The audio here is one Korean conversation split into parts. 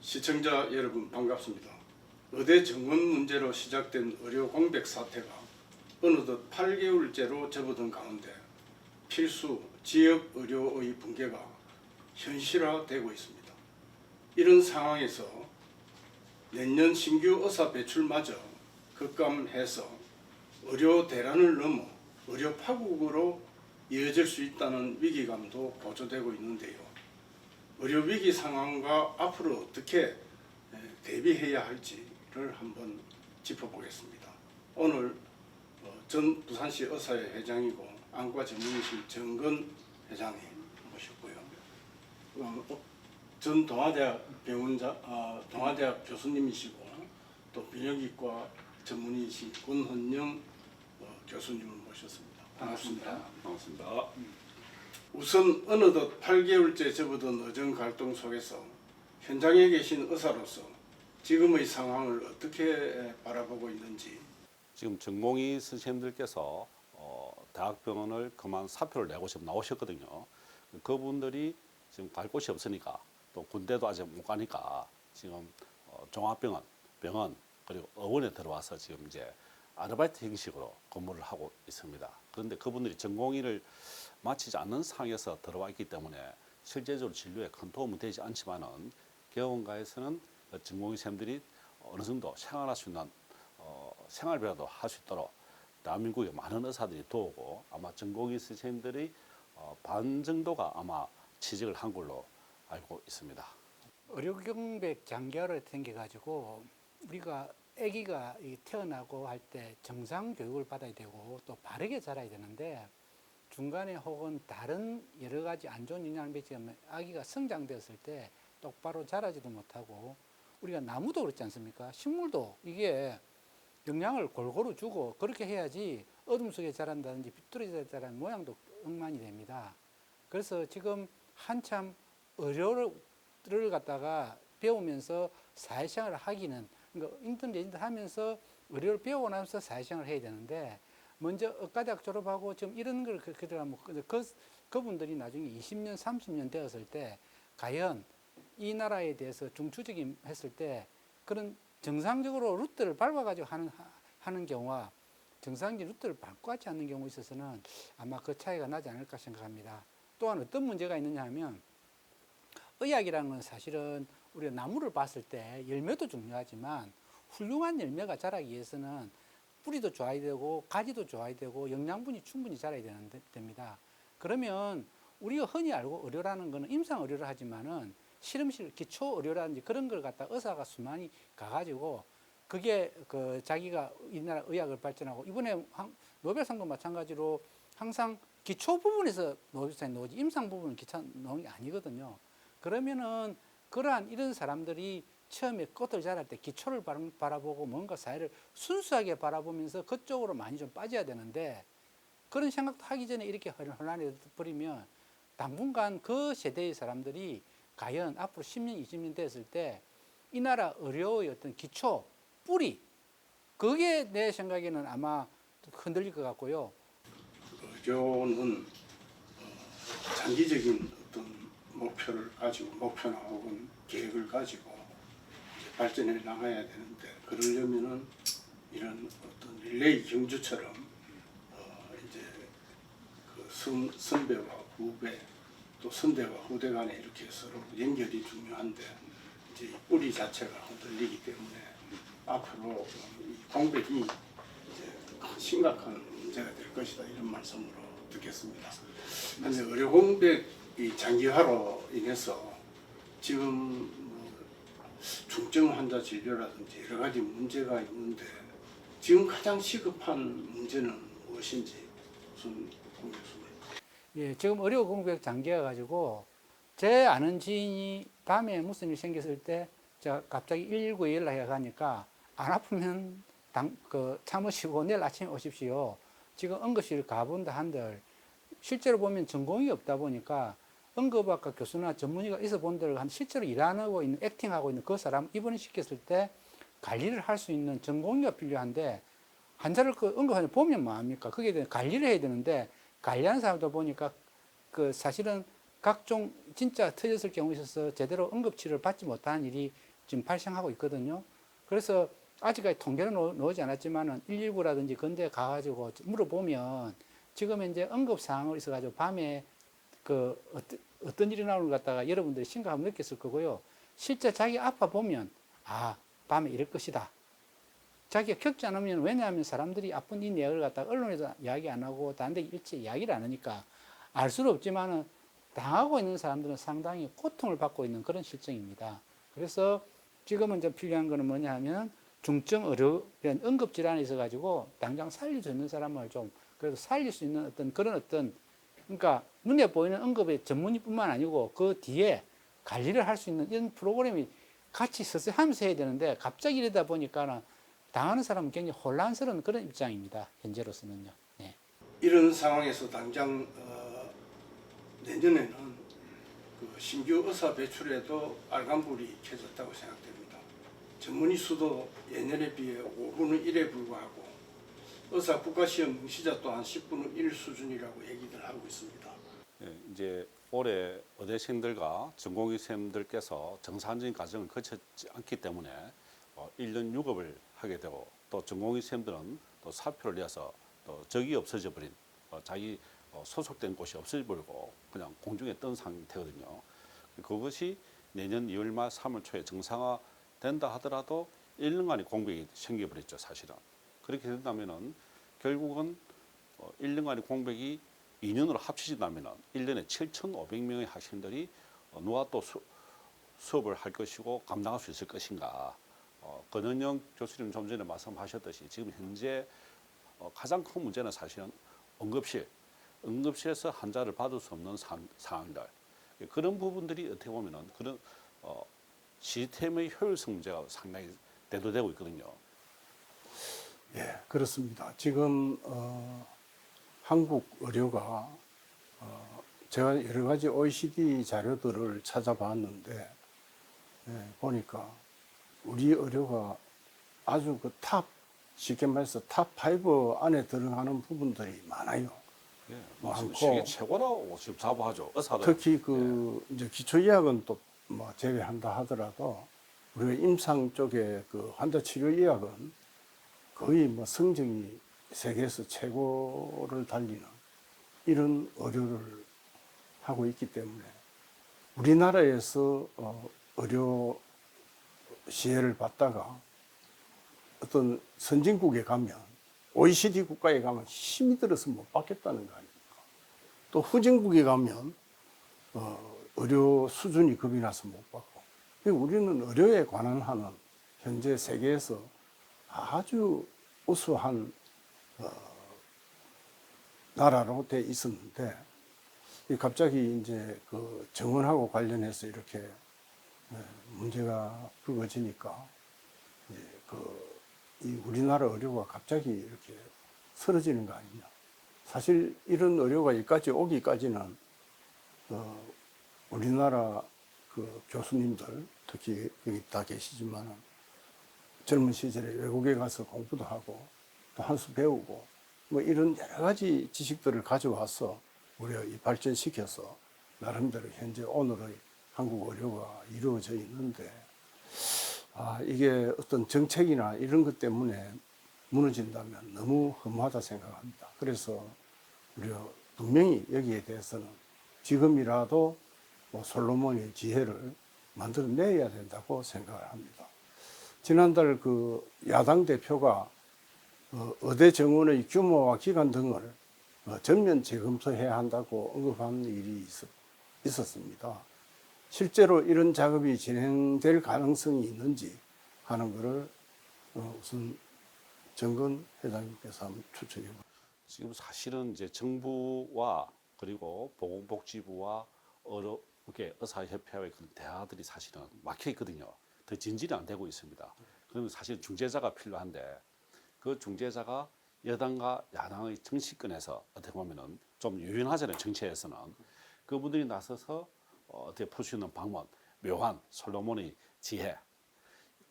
시청자 여러분 반갑습니다. 의대 정원 문제로 시작된 의료 공백 사태가 어느덧 8개월째로 접어든 가운데 필수 지역 의료의 붕괴가 현실화되고 있습니다. 이런 상황에서 내년 신규 의사 배출마저 급감해서 의료 대란을 넘어 의료 파국으로 이어질 수 있다는 위기감도 고조되고 있는데요. 의료 위기 상황과 앞으로 어떻게 대비해야 할지를 한번 짚어보겠습니다. 오늘 전 부산시 의사회 회장이고 안과 전문의실 정근 회장님 모셨고요. 전 동아대학 동아대학 교수님이시고 또 비뇨기과 전문의이신 권헌영 교수님을 모셨습니다. 반갑습니다. 반갑습니다. 우선 어느덧 8개월째 접어든 의정갈등 속에서 현장에 계신 의사로서 지금의 상황을 어떻게 바라보고 있는지. 지금 전공의 선생님들께서 대학병원을 그만 사표를 내고 지금 나오셨거든요. 그분들이 지금 갈 곳이 없으니까 또 군대도 아직 못 가니까 지금 종합병원, 병원 그리고 의원에 들어와서 지금 이제 아르바이트 형식으로 근무를 하고 있습니다. 그런데 그분들이 전공의를 마치지 않는 상황에서 들어와 있기 때문에 실제적으로 진료에 큰 도움은 되지 않지만은 개원가에서는 전공의 선생님들이 어느 정도 생활할 수 있는 생활비라도 할 수 있도록 대한민국에 많은 의사들이 도우고 아마 전공의 선생님들이 반 정도가 아마 취직을 한 걸로 알고 있습니다. 의료경백 장기화로 생겨가지고 우리가 아기가 태어나고 할 때 정상 교육을 받아야 되고 또 바르게 자라야 되는데 중간에 혹은 다른 여러 가지 안 좋은 영향을 미치면 아기가 성장되었을 때 똑바로 자라지도 못하고 우리가 나무도 그렇지 않습니까? 식물도 이게 영양을 골고루 주고 그렇게 해야지 어둠 속에 자란다든지 비뚤어져 자라는 모양도 엉망이 됩니다. 그래서 지금 한참 의료를 갖다가 배우면서 사회생활을 하기는 그러니까 인턴 하면서 의료를 배우고 나서 사회생활을 해야 되는데 먼저 의과대학 졸업하고 지금 이런 걸 그렇게 하면 그분들이 나중에 20년, 30년 되었을 때 과연 이 나라에 대해서 중추적인 했을 때 그런 정상적으로 루트를 밟아가지고 하는 경우와 정상적인 루트를 밟고 하지 않는 경우에 있어서는 아마 그 차이가 나지 않을까 생각합니다. 또한 어떤 문제가 있느냐 하면 의학이라는 건 사실은 우리가 나무를 봤을 때 열매도 중요하지만 훌륭한 열매가 자라기 위해서는 뿌리도 좋아야 되고 가지도 좋아야 되고 영양분이 충분히 자라야 됩니다. 그러면 우리가 흔히 알고 의료라는 거는 임상 의료를 하지만은 실험실 기초 의료라든지 그런 걸 갖다 의사가 수많이 가가지고 그게 그 자기가 이 나라 의학을 발전하고 이번에 노벨상도 마찬가지로 항상 기초 부분에서 노벨상이 나오지 임상 부분은 기초 나오는 게 아니거든요. 그러면은 그러한 이런 사람들이 처음에 꽃을 자랄 때 기초를 바라보고 뭔가 사회를 순수하게 바라보면서 그쪽으로 많이 좀 빠져야 되는데 그런 생각도 하기 전에 이렇게 혼란해 버리면 당분간 그 세대의 사람들이 과연 앞으로 10년, 20년 됐을 때 이 나라 의료의 어떤 기초, 뿌리 그게 내 생각에는 아마 흔들릴 것 같고요. 의료는 장기적인 어떤 목표를 가지고 목표나 혹은 계획을 가지고 발전해 나가야 되는데 그러려면은 이런 어떤 릴레이 경주처럼 이제 그 선배와 후배 또 선대와 후대 간에 이렇게 서로 연결이 중요한데 이제 뿌리 자체가 흔들리기 때문에 앞으로 이 공백이 이제 심각한 문제가 될 것이다 이런 말씀으로 듣겠습니다. 그런데 의료 공백이 장기화로 인해서 지금 중증 환자 진료라든지 여러 가지 문제가 있는데 지금 가장 시급한 문제는 무엇인지 무슨 공교수님. 예, 지금 의료 공백 장기화 가지고 제 아는 지인이 밤에 무슨 일 생겼을 때 제가 갑자기 119에 연락해 가니까 안 아프면 참으시고 내일 아침에 오십시오. 지금 응급실 가본다 한들 실제로 보면 전공이 없다 보니까 응급학과 교수나 전문의가 있어 본들 한 실제로 일하고 있는 액팅하고 있는 그 사람 입원시켰을 때 관리를 할 수 있는 전공의가 필요한데 환자를 그 응급환자 보면 뭐합니까? 그게 대해 관리를 해야 되는데 관리하는 사람도 보니까 그 사실은 각종 진짜 터졌을 경우에 있어서 제대로 응급치료를 받지 못하는 일이 지금 발생하고 있거든요. 그래서 아직까지 통계는 나오지 않았지만은 119라든지 근데 가가지고 물어보면 지금 이제 응급 상황을 있어가지고 밤에 그 어떤 일이 나오는 것 같다가 여러분들이 심각함 느꼈을 거고요. 실제 자기 아파 보면 아 밤에 이럴 것이다. 자기가 겪지 않으면 왜냐하면 사람들이 아픈 이 내용을 갖다가 언론에서 이야기 안 하고 다른 데 일체 이야기를 안 하니까 알 수는 없지만은 당하고 있는 사람들은 상당히 고통을 받고 있는 그런 실정입니다. 그래서 지금은 좀 필요한 거는 뭐냐 하면 중증 의료 응급질환이 있어가지고 당장 살릴 수 있는 사람을 좀 그래도 살릴 수 있는 어떤 그런 어떤 그러니까 눈에 보이는 응급의 전문의뿐만 아니고 그 뒤에 관리를 할 수 있는 이런 프로그램이 같이 서서하면서 해야 되는데 갑자기 이러다 보니까는 당하는 사람은 굉장히 혼란스러운 그런 입장입니다. 현재로서는요. 네. 이런 상황에서 당장 내년에는 그 신규 의사 배출에도 빨간불이 켜졌다고 생각됩니다. 전문의 수도 예년에 비해 5분의 1에 불과하고 의사 국가시험 응시자 또한 10분의 1 수준이라고 얘기들 하고 있습니다. 예, 이제 올해 의대생들과 전공의생들께서 정상적인 과정을 거쳤지 않기 때문에 1년 유급을 하게 되고 또 전공의생들은 또 사표를 내서 또 적이 없어져 버린 자기 소속된 곳이 없어져 버리고 그냥 공중에 뜬 상태거든요. 그것이 내년 2월 말 3월 초에 정상화 된다 하더라도 1년간의 공백이 생겨버렸죠, 사실은. 그렇게 된다면은 결국은 1년간의 공백이 2년으로 합치진다면은 1년에 7,500명의 학생들이 누가 또 수업을 할 것이고 감당할 수 있을 것인가. 권은영 교수님 좀 전에 말씀하셨듯이 지금 현재 가장 큰 문제는 사실은 응급실에서 환자를 받을 수 없는 상황들. 그런 부분들이 어떻게 보면은 그런 시스템의 효율성 문제가 상당히 대두되고 있거든요. 예, 그렇습니다. 지금 한국 의료가 제가 여러 가지 OECD 자료들을 찾아봤는데 보니까 우리 의료가 아주 그 쉽게 말해서 탑5 안에 들어가는 부분들이 많아요. 예, 많고 세계 최고라고 지금 자부하죠. 의사들. 특히 이제 기초의학은 또 뭐 제외한다 하더라도 우리가 임상 쪽에 그 환자 치료 의학은 거의 뭐 성적이 세계에서 최고를 달리는 이런 의료를 하고 있기 때문에 우리나라에서 의료 시혜를 받다가 어떤 선진국에 가면 OECD 국가에 가면 힘이 들어서 못 받겠다는 거 아닙니까? 또 후진국에 가면 의료 수준이 겁이 나서 못 받고. 우리는 의료에 관한 하는 현재 세계에서 아주 우수한 나라로 돼 있었는데 갑자기 이제 그 정원하고 관련해서 이렇게 문제가 불거지니까 이제 이 우리나라 의료가 갑자기 이렇게 쓰러지는 거 아니냐. 사실 이런 의료가 여기까지 오기까지는 우리나라 그 교수님들 특히 여기 다 계시지만 젊은 시절에 외국에 가서 공부도 하고 또 한 수 배우고 뭐 이런 여러 가지 지식들을 가져와서 우리가 발전시켜서 나름대로 현재 오늘의 한국 의료가 이루어져 있는데 이게 어떤 정책이나 이런 것 때문에 무너진다면 너무 허무하다 생각합니다. 그래서 우리가 분명히 여기에 대해서는 지금이라도 솔로몬의 지혜를 만들어내야 된다고 생각을 합니다. 지난달 그 야당 대표가 의대 정원의 규모와 기간 등을 전면 재검토해야 한다고 언급한 일이 있었습니다. 실제로 이런 작업이 진행될 가능성이 있는지 하는 것을 우선 정건 회장님께서 한번 추천해 보세요. 지금 사실은 이제 정부와 그리고 보건복지부와 의사협회와의 그런 대화들이 사실은 막혀 있거든요. 더 진전이 안 되고 있습니다. 그러면 사실 중재자가 필요한데 그 중재자가 여당과 야당의 정치권에서 어떻게 보면은 좀 유연하잖아요. 정치에서는 그분들이 나서서 어떻게 풀 수 있는 방법, 묘한 솔로몬의 지혜.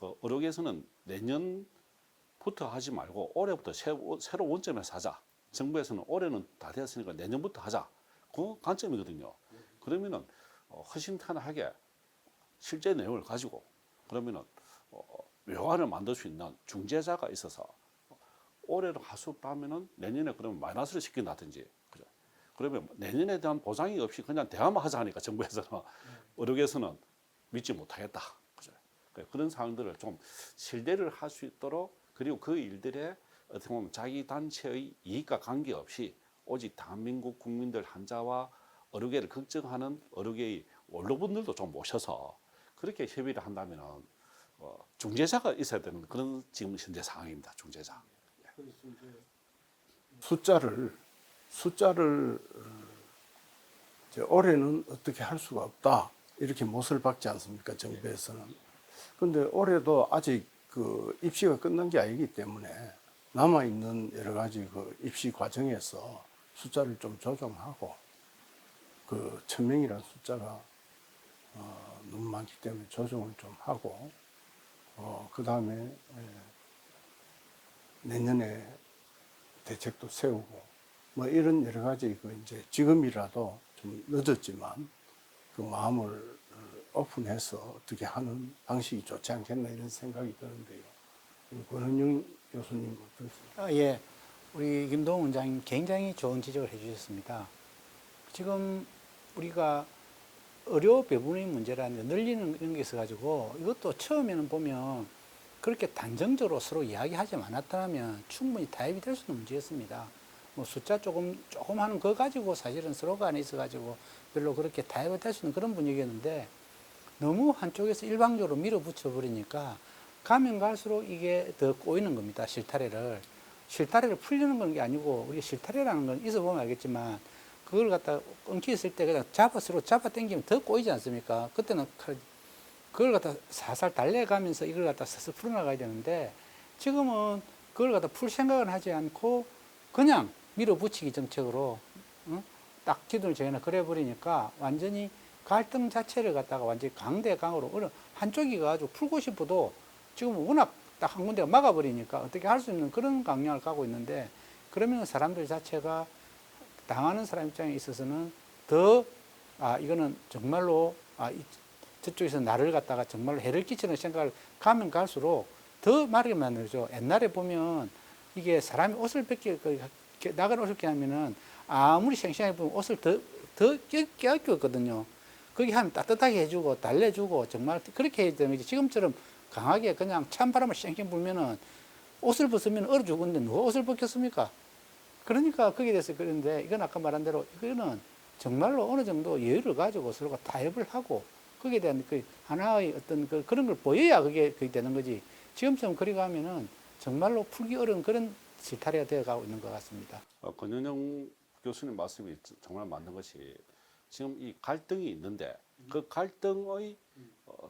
의료계에서는 내년부터 하지 말고 올해부터 새로 원점에서 하자. 정부에서는 올해는 다 되었으니까 내년부터 하자. 그 관점이거든요. 그러면은 허심탄회하게 실제 내용을 가지고 그러면은 묘안을 만들 수 있는 중재자가 있어서 올해는 할 수 없다면은 내년에 그러면 마이너스를 시킨다든지, 그죠? 그러면 내년에 대한 보장이 없이 그냥 대화만 하자 하니까 정부에서는 의료계에서는 믿지 못하겠다, 그죠? 그런 상황들을 좀 신뢰를 할 수 있도록, 그리고 그 일들에 어떻게 보면 자기 단체의 이익과 관계없이 오직 대한민국 국민들 환자와 의료계를 걱정하는 의료계의 원로분들도 좀 모셔서 그렇게 협의를 한다면은 중재자가 있어야 되는 그런 지금 현재 상황입니다. 중재자. 숫자를 이제 올해는 어떻게 할 수가 없다 이렇게 못을 박지 않습니까, 정부에서는. 그런데 올해도 아직 그 입시가 끝난 게 아니기 때문에 남아 있는 여러 가지 그 입시 과정에서 숫자를 좀 조정하고, 그 1,000명이라는 숫자가 너무 많기 때문에 조정을 좀 하고, 그 다음에 내년에 대책도 세우고, 뭐 이런 여러 가지 그 이제 지금이라도 좀 늦었지만 그 마음을 오픈해서 어떻게 하는 방식이 좋지 않겠나 이런 생각이 드는데요. 권은영 교수님 어떠세요? 예, 우리 김동훈 원장님 굉장히 좋은 지적을 해주셨습니다. 지금 우리가 의료 배분의 문제라는 게 늘리는 이런 게 있어가지고 이것도 처음에는 보면 그렇게 단정적으로 서로 이야기하지 않았다면 충분히 타협이 될 수 있는 문제였습니다. 뭐 숫자 조금 하는 거 가지고 사실은 서로 간에 있어가지고 별로 그렇게 타협이 될 수 있는 그런 분위기였는데 너무 한쪽에서 일방적으로 밀어붙여 버리니까 가면 갈수록 이게 더 꼬이는 겁니다. 실타래를 풀리는 건 게 아니고, 우리 실타래라는 건 있어 보면 알겠지만 그걸 갖다 엉켜 있을 때 그냥 서로 잡아 당기면 더 꼬이지 않습니까? 그때는 그걸 갖다 살살 달래가면서 이걸 갖다 서서 풀어나가야 되는데, 지금은 그걸 갖다 풀 생각을 하지 않고 그냥 밀어붙이기 정책으로 딱 기둥을 정해놔 그래 버리니까 완전히 갈등 자체를 갖다가 완전히 강대강으로 한쪽이 가지고 풀고 싶어도 지금 워낙 딱 한 군데가 막아버리니까 어떻게 할 수 있는 그런 강령을 가고 있는데, 그러면 사람들 자체가 당하는 사람 입장에 있어서는 더 이거는 정말로 저쪽에서 나를 갖다가 정말로 해를 끼치는 생각을 가면 갈수록 더 마르게 만들죠. 옛날에 보면 이게 사람이 옷을 나간 옷을 껴하면은 아무리 싱싱하게 보면 옷을 더 껴안겼거든요. 거기 하면 따뜻하게 해주고 달래주고 정말 그렇게 해야 되는 거지. 지금처럼 강하게 그냥 찬바람을 쌩쌩 불면은 옷을 벗으면 얼어 죽는데 누가 옷을 벗겼습니까? 그러니까 거기에 대해서 그런데, 이건 아까 말한 대로 이거는 정말로 어느 정도 여유를 가지고 서로가 타협을 하고 거기에 대한 그 하나의 어떤 그런 걸 보여야 그게 되는 거지. 지금처럼 그리 가면은 정말로 풀기 어려운 그런 실타래가 되어 가고 있는 것 같습니다. 권현영 교수님 말씀이 정말 맞는 것이, 지금 이 갈등이 있는데 그 갈등의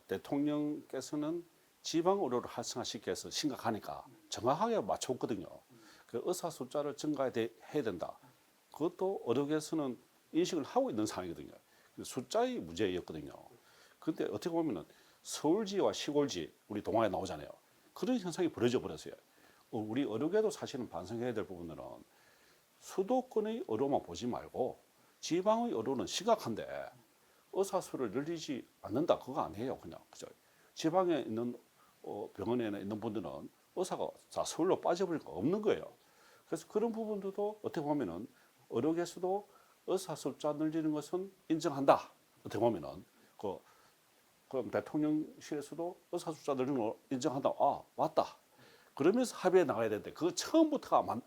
대통령께서는 지방 의료를 활성화시켜서 위해서 심각하니까 정확하게 맞췄거든요. 그 의사 숫자를 증가해야 된다. 그것도 의료계에서는 인식을 하고 있는 상황이거든요. 숫자의 문제였거든요. 그런데 어떻게 보면은 서울지와 시골지, 우리 동화에 나오잖아요. 그런 현상이 벌어져 버렸어요. 우리 의료계도 사실은 반성해야 될 부분은 수도권의 의료만 보지 말고 지방의 의료는 심각한데 의사 수를 늘리지 않는다, 그거 아니에요. 그냥 그죠. 지방에 있는 병원에 있는 분들은 의사가 다 서울로 빠져버릴 거 없는 거예요. 그래서 그런 부분들도 어떻게 보면은 의료계에서도 의사 숫자 늘리는 것은 인정한다. 어떻게 보면은 그럼 대통령실에서도 의사 숫자 늘리는 거 인정한다. 아, 맞다. 그러면서 합의해 나가야 되는데 그 처음부터가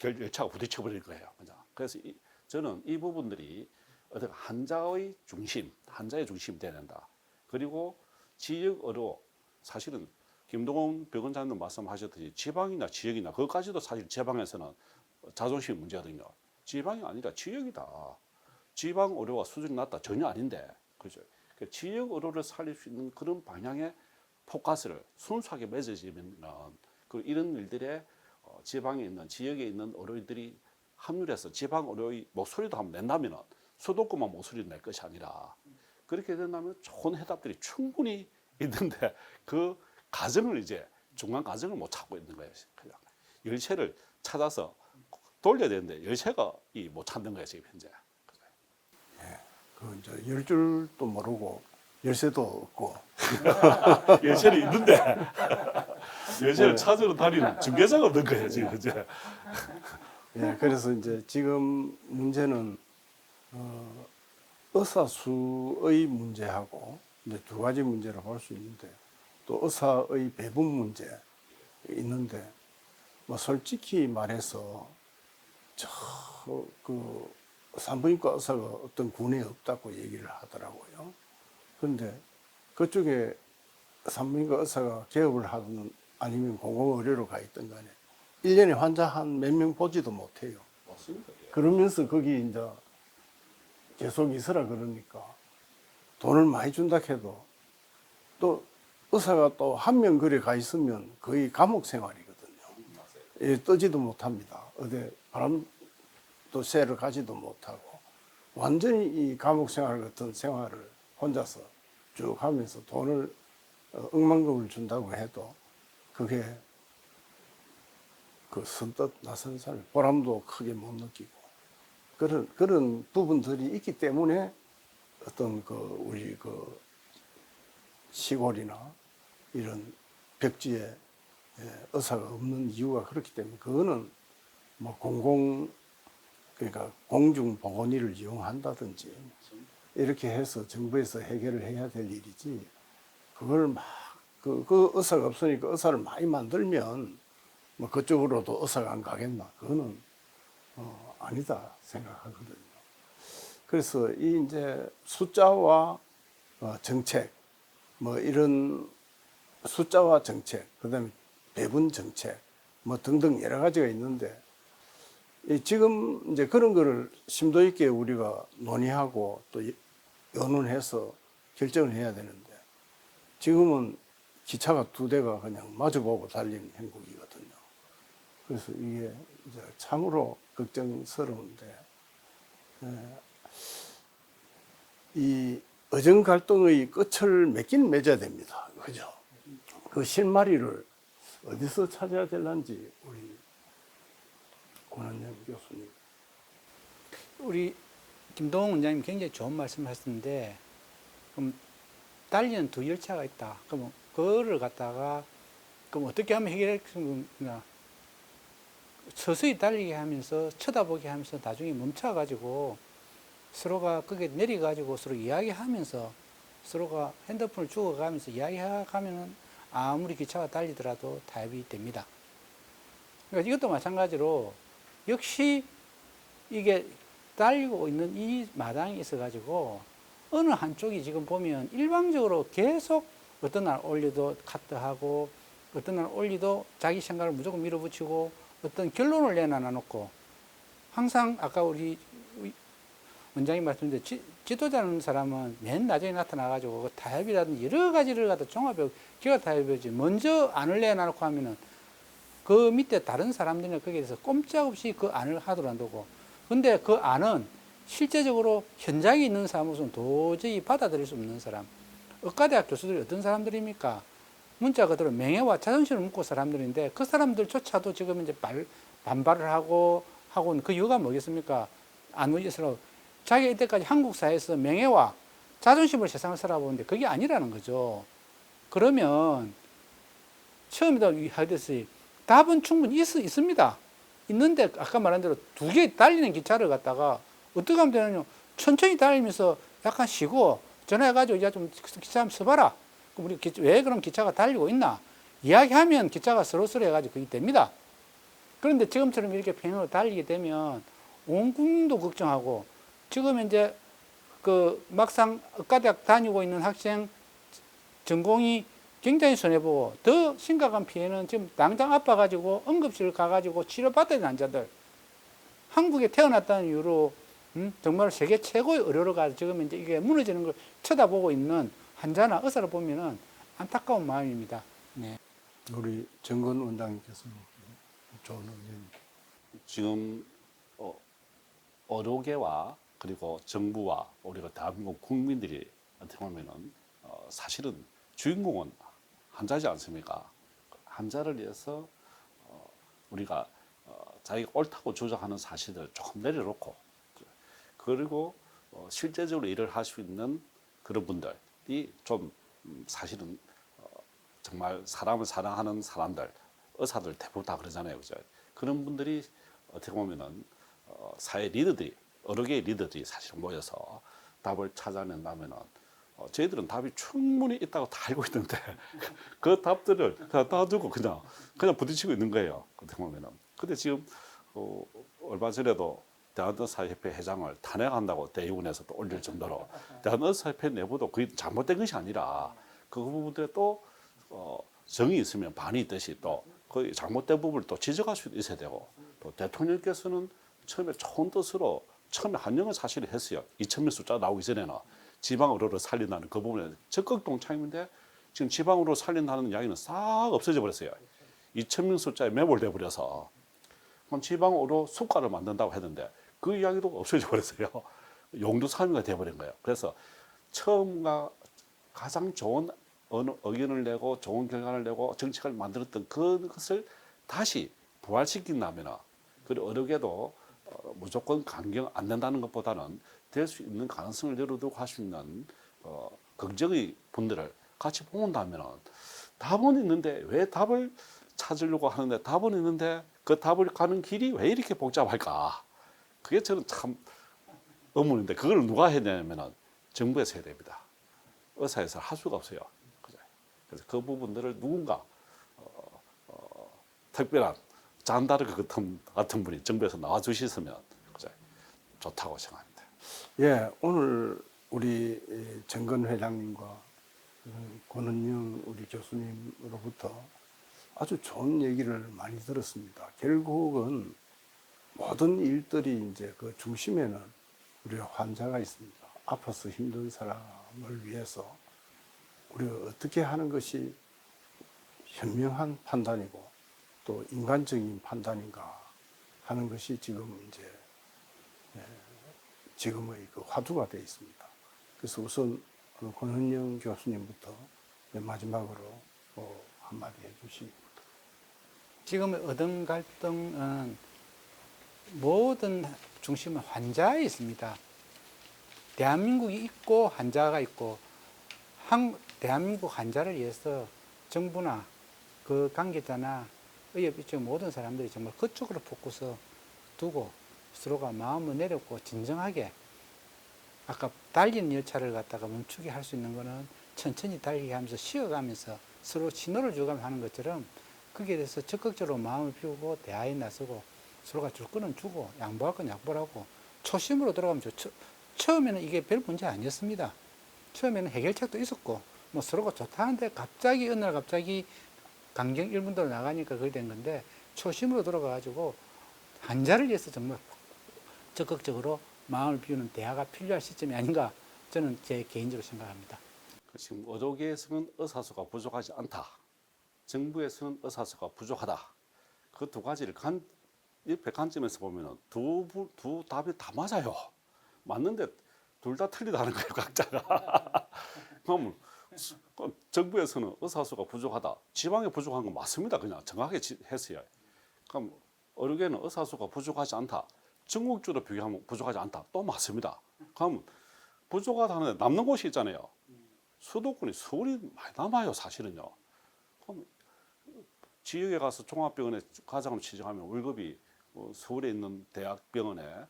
열차가 부딪혀 버릴 거예요. 그래서 저는 이 부분들이 어떻게 환자의 중심이 돼야 된다. 그리고 지역 의료, 사실은 김동훈 병원장도 말씀하셨듯이 지방이나 지역이나 그것까지도 사실 지방에서는 자존심 문제거든요. 지방이 아니라 지역이다. 지방 의료가 수준이 낮다, 전혀 아닌데, 그죠? 지역 의료를 살릴 수 있는 그런 방향의 포커스를 순수하게 맺어지면 이런 일들에 지방에 있는 지역에 있는 의료인들이 합류해서 지방 의료의 목소리도 한번 낸다면 수도권만 목소리를 낼 것이 아니라, 그렇게 된다면 좋은 해답들이 충분히 있는데 그 과정을 이제 중간 과정을 못 찾고 있는 거예요. 그냥 열쇠를 찾아서 돌려야 되는데 열쇠가 못 찾는 거예요, 지금 현재. 그 이제 열 줄도 모르고 열쇠도 없고 열쇠는 있는데 열쇠를 찾으러 다니는 중개사가 없는 거예요 지금 이제. 예, 그래서 이제 지금 문제는 의사수의 문제하고 이제 두 가지 문제를 볼 수 있는데 또 의사의 배분 문제 있는데 뭐 솔직히 말해서 그 산부인과 의사가 어떤 군에 없다고 얘기를 하더라고요. 그런데 그쪽에 산부인과 의사가 개업을 하든 아니면 공공의료로 가 있든 간에 1년에 환자 한 몇 명 보지도 못해요. 맞습니다. 그러면서 거기 이제 계속 있으라 그러니까 돈을 많이 준다 해도 또 의사가 또 한 명 그래 가 있으면 거의 감옥 생활이거든요. 예, 뜨지도 못합니다. 어디 바람도 쐬러 가지도 못하고 완전히 이 감옥 생활 같은 생활을 혼자서 쭉 하면서 돈을 억만금을 준다고 해도 그게 그 선뜻 나선 사람 보람도 크게 못 느끼고 그런 부분들이 있기 때문에 어떤 그 우리 그 시골이나 이런 벽지에 의사가 없는 이유가 그렇기 때문에 그거는 뭐 그러니까 공중보건의를 이용한다든지 이렇게 해서 정부에서 해결을 해야 될 일이지 그걸 막 그 의사가 없으니까 의사를 많이 만들면 뭐 그쪽으로도 의사가 안 가겠나 그거는 아니다 생각하거든요. 그래서 이 이제 숫자와 정책 뭐 이런 숫자와 정책 그다음에 배분 정책 뭐 등등 여러 가지가 있는데 지금 이제 그런 거를 심도 있게 우리가 논의하고 또 의논해서 결정을 해야 되는데 지금은 기차가 두 대가 그냥 마주보고 달리는 행국이거든요. 그래서 이게 이제 참으로 걱정스러운데 이 의정 갈등의 끝을 맺긴 맺어야 됩니다. 그죠? 그 실마리를 어디서 찾아야 될런지 우리 권한영 교수님. 우리 김동훈 원장님 굉장히 좋은 말씀 하셨는데 그럼 달리는 두 열차가 있다. 그럼 그거를 갖다가 그럼 어떻게 하면 해결했겠냐? 서서히 달리게 하면서 쳐다보게 하면서 나중에 멈춰가지고 서로가 거기에 내려가지고 서로 이야기하면서 서로가 핸드폰을 주워가면서 이야기하면은 아무리 기차가 달리더라도 타협이 됩니다. 그러니까 이것도 마찬가지로 역시 이게 달리고 있는 이 마당이 있어가지고 어느 한쪽이 지금 보면 일방적으로 계속 어떤 날 올려도 카트하고 어떤 날 올리도 자기 생각을 무조건 밀어붙이고 어떤 결론을 내놔놓고 항상 아까 우리 원장님 말씀드린 지도자는 사람은 맨 나중에 나타나가지고 타협이라든지 여러 가지를 갖다 종합해 기가 타협이지 먼저 안을 내놔놓고 하면은 그 밑에 다른 사람들이나 거기에 대해서 꼼짝없이 그 안을 하도록 한다고. 근데 그 안은 실제적으로 현장에 있는 사람으로서는 도저히 받아들일 수 없는 사람. 의과대학 교수들이 어떤 사람들입니까? 문자 그대로 명예와 자존심을 묻고 사람들인데 그 사람들조차도 지금 이제 반발을 하고는 그 이유가 뭐겠습니까? 안 의지스러워. 자기가 이때까지 한국 사회에서 명예와 자존심을 세상을 살아보는데 그게 아니라는 거죠. 그러면 처음에도 하듯이 답은 충분히 있습니다. 있는데 아까 말한 대로 두 개 달리는 기차를 갖다가 어떻게 하면 되느냐. 천천히 달리면서 약간 쉬고 전화해가지고 이제 좀 기차 한번 써봐라. 그럼 우리 왜 그럼 기차가 달리고 있나? 이야기하면 기차가 서로서로 해가지고 그게 됩니다. 그런데 지금처럼 이렇게 평행으로 달리게 되면 온 국민도 걱정하고 지금 이제 그 막상 의과대학 다니고 있는 학생 전공이 굉장히 손해보고 더 심각한 피해는 지금 당장 아파가지고 응급실 가가지고 치료받아야 되는 환자들 한국에 태어났다는 이유로 정말 세계 최고의 의료로 가서 지금 이제 이게 무너지는 걸 쳐다보고 있는 환자나 의사를 보면은 안타까운 마음입니다. 네. 우리 정건 원장님께서는 좋은 의견. 지금 의료계와 그리고 정부와 우리가 대한민국 국민들이 어떻게 보면은 사실은 주인공은 환자지 않습니까? 환자를 위해서 우리가 자기가 옳다고 주장하는 사실을 조금 내려놓고 그리고 실제적으로 일을 할 수 있는 그런 분들 좀 사실은 정말 사람을 사랑하는 사람들, 의사들 대부분 다 그러잖아요, 그죠? 그런 분들이 어떻게 보면은 사회 리더들이 여러 개의 리더들이 사실 모여서 답을 찾아낸다면은 저희들은 답이 충분히 있다고 다 알고 있는데 그 답들을 그냥 놔두고 그냥 부딪히고 있는 거예요. 어떻게 보면은. 근데 지금 얼마 전에도 대한의사협회 회장을 탄핵한다고 대의원에서 또 올릴 정도로 대한의사협회 내부도 그게 잘못된 것이 아니라 그 부분들에 또 정이 있으면 반이 있듯이 또 그 잘못된 부분을 또 지적할 수도 있어야 되고 또 대통령께서는 처음에 좋은 뜻으로 처음에 한영은 사실 했어요. 2,000명 숫자 나오기 전에는 지방의료를 살린다는 그 부분에 적극 동참인데 지금 지방의료 살린다는 이야기는 싹 없어져 버렸어요. 2,000명 숫자에 매몰돼 버려서 그럼 지방의료 수가를 만든다고 했는데 그 이야기도 없어져 버렸어요. 용두사미가 돼버린 거예요. 그래서 처음과 가장 좋은 의견을 내고 좋은 결과를 내고 정책을 만들었던 그것을 다시 부활시킨다면 그리고 어렵게도 무조건 강경 안 된다는 것보다는 될 수 있는 가능성을 열어두고 할 수 있는 긍정의 분들을 같이 모은다면 답은 있는데 왜 답을 찾으려고 하는데 답은 있는데 그 답을 가는 길이 왜 이렇게 복잡할까? 그게 저는 참 의문인데 그걸 누가 해야 되냐면 정부에서 해야 됩니다. 의사에서 할 수가 없어요. 그래서 그 부분들을 누군가 특별한 잔다르크 같은 분이 정부에서 나와주셨으면 좋다고 생각합니다. 예, 오늘 우리 정건 회장님과 권은영 우리 교수님으로부터 아주 좋은 얘기를 많이 들었습니다. 결국은 모든 일들이 이제 그 중심에는 우리 환자가 있습니다. 아파서 힘든 사람을 위해서 우리가 어떻게 하는 것이 현명한 판단이고 또 인간적인 판단인가 하는 것이 지금 이제 지금의 그 화두가 되어 있습니다. 그래서 우선 권은영 교수님부터 마지막으로 한마디 해주시기. 지금의 의견 갈등은 모든 중심은 환자에 있습니다. 대한민국이 있고 환자가 있고 대한민국 환자를 위해서 정부나 그 관계자나 의협 이쪽 모든 사람들이 정말 그쪽으로 포커스 두고 서로가 마음을 내렸고 진정하게 아까 달리는 열차를 갖다가 멈추게 할 수 있는 거는 천천히 달리게 하면서 쉬어가면서 서로 신호를 주고가면서 하는 것처럼 거기에 대해서 적극적으로 마음을 피우고 대화에 나서고 서로가 줄 거는 주고 양보할 건 양보하고 초심으로 들어가면 좋죠. 처음에는 이게 별 문제 아니었습니다. 처음에는 해결책도 있었고 뭐 서로가 좋다는데 갑자기 어느 날 갑자기 강경 1분도로 나가니까 그게 된 건데 초심으로 들어가가지고 환자를 위해서 정말 적극적으로 마음을 비우는 대화가 필요할 시점이 아닌가 저는 제 개인적으로 생각합니다. 지금 의료계에서는 의사수가 부족하지 않다. 정부에서는 의사수가 부족하다. 그 두 가지를 옆에 관점에서 보면 두 답이 다 맞아요. 맞는데 둘 다 틀리다는 거예요, 각자가. 그럼 정부에서는 의사수가 부족하다. 지방에 부족한 건 맞습니다. 그냥 정확하게 했어요. 그럼 의료계는 의사수가 부족하지 않다. 전국적으로 비교하면 부족하지 않다. 또 맞습니다. 그럼 부족하다는데 남는 곳이 있잖아요. 수도권이 서울이 많이 남아요, 사실은요. 그럼 지역에 가서 종합병원에 과장으로 취직하면 월급이 서울에 있는 대학병원에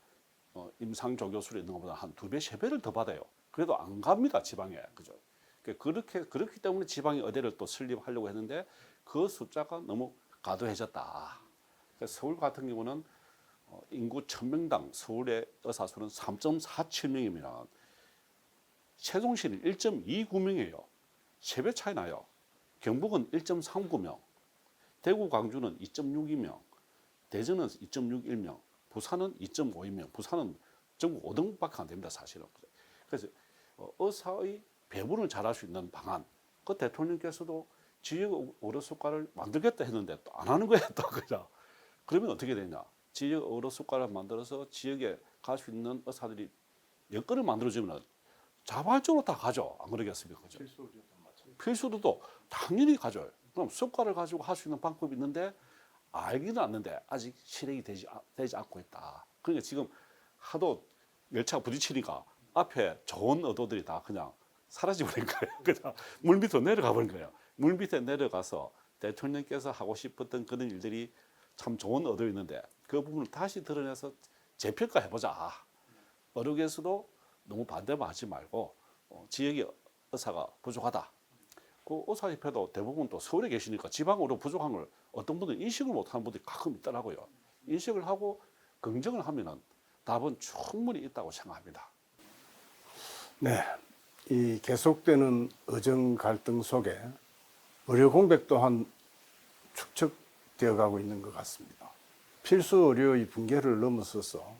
임상조교수로 있는 것보다 한 2배, 3배를 더 받아요. 그래도 안 갑니다, 지방에. 그죠? 그렇기 때문에 지방에 의대를 또 설립하려고 했는데 그 숫자가 너무 과도해졌다. 그래서 서울 같은 경우는 인구 1000명당 서울의 의사 수는 3.47명이면 세종시는 1.29명이에요. 3배 차이 나요. 경북은 1.39명, 대구 광주는 2.62명, 대전은 2.61명, 부산은 2.52명. 부산은 전국 5등밖에 안 됩니다, 사실은. 그래서 의사의 배분을 잘할 수 있는 방안. 그 대통령께서도 지역 의료수가를 만들겠다 했는데 또 안 하는 거예요, 또 그죠? 그러면 어떻게 되냐? 지역 의료수가를 만들어서 지역에 갈 수 있는 의사들이 여건을 만들어주면 자발적으로 다 가죠. 안 그러겠습니까? 그죠? 필수로도 당연히 가져요. 그럼 수가를 가지고 할 수 있는 방법이 있는데 알기는 않는데 아직 실행이 되지 않고 있다. 그러니까 지금 하도 열차가 부딪히니까 앞에 좋은 의도들이 다 그냥 사라져버린 거예요. 그냥 물 밑으로 내려가 버린 거예요. 물 밑에 내려가서 대통령께서 하고 싶었던 그런 일들이 참 좋은 의도 있는데 그 부분을 다시 드러내서 재평가해보자. 어류계에서도 너무 반대만 하지 말고 지역의 의사가 부족하다. 그 의사협회도 대부분 또 서울에 계시니까 지방으로 부족한 걸 어떤 분들은 인식을 못하는 분들이 가끔 있더라고요. 인식을 하고 긍정을 하면은 답은 충분히 있다고 생각합니다. 네, 이 계속되는 의정 갈등 속에 의료 공백 또한 축적되어 가고 있는 것 같습니다. 필수 의료의 붕괴를 넘어서서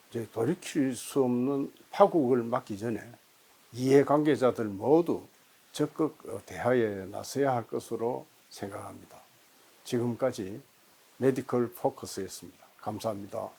이제 돌이킬 수 없는 파국을 막기 전에 이해관계자들 모두 적극 대화에 나서야 할 것으로 생각합니다. 지금까지 메디컬 포커스였습니다. 감사합니다.